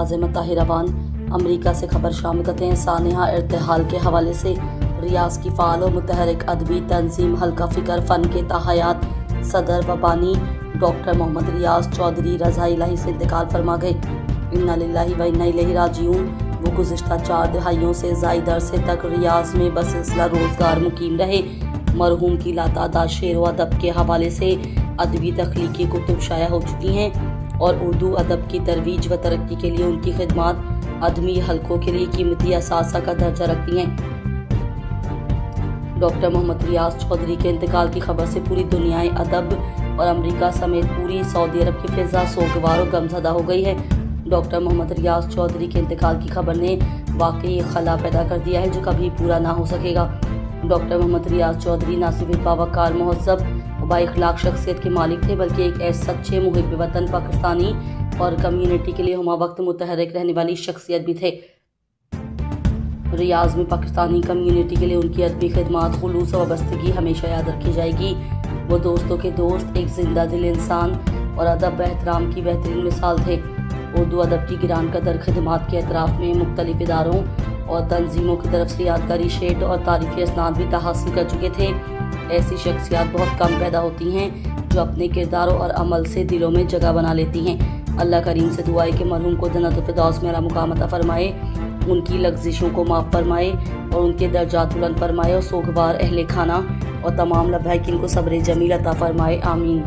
आज़िमत ताहिराबान। अमरीका से खबर शामिल करते हैं। सानेहा इर्तिहाल के हवाले से रियाज की फ़ाल और मुतहरिक अदबी तंजीम हल्का फ़िक्र फ़न के ताहयात सदर व बानी डॉक्टर मोहम्मद रियाज चौधरी रज़ा इलाही से इंतकाल फरमा गए। इन्ना लिल्लाहि व इन्ना इलैहि राजिऊन। वो गुज़िश्ता 4 दहाइयों से ज़ायद अरसे तक रियाज में बसिलसिला रोज़गार मुकीम रहे। मरहूम की लातादाद शेर व अदब के हवाले से अदबी तख्लीकी कुतुब शाया हो चुकी हैं और उर्दू अदब की तरवीज व तरक्की के लिए उनकी खिदमात अदमी हलकों के लिए कीमती असासा का दर्जा रखती हैं। डॉक्टर मोहम्मद रियाज चौधरी के इंतकाल की खबर से पूरी दुनियाए अदब और अमेरिका समेत पूरी सऊदी अरब की फ़िज़ा सोगवार और गमज़दा हो गई है। डॉक्टर मोहम्मद रियाज चौधरी के इंतकाल की खबर ने वाकई एक खला पैदा कर दिया है जो कभी पूरा ना हो सकेगा। डॉक्टर मोहम्मद रियाज चौधरी ना सिर्फ एक बावकार महज़ब और बाइखलाक शख्सियत के मालिक थे, बल्कि एक ऐसे सच्चे मुहिब वतन पाकिस्तानी और कम्युनिटी के लिए हमा वक्त मुतहरिक रहने वाली शख्सियत भी थे। रियाज में पाकिस्तानी कम्युनिटी के लिए उनकी अदबी खिदमात, खुलूस और वाबस्तगी हमेशा याद रखी जाएगी। वो दोस्तों के दोस्त, एक जिंदा दिल इंसान और अदब व एहतराम की बेहतरीन मिसाल थे। उर्दू अदब की गिरान कदर खिदमात के अतराफ़ में मुख्तलिफ इदारों और तंजीमों की तरफ से यादगारी शेड और तारीफ़ी असनाद भी हासिल कर चुके थे। ऐसी शख्सियात बहुत कम पैदा होती हैं जो अपने किरदार और अमल से दिलों में जगह बना लेती हैं। अल्लाह करीम से दुआ है कि मरहूम को जन्नतुल फिरदौस में आला मुकाम अता फरमाए, उनकी लग़्ज़िशों को माफ़ फरमाए और उनके दर्जात बुलंद फरमाए और सोगवार अहले खाना और तमाम लब्बाइकीन को सब्र जमील अता फरमाए। आमीन।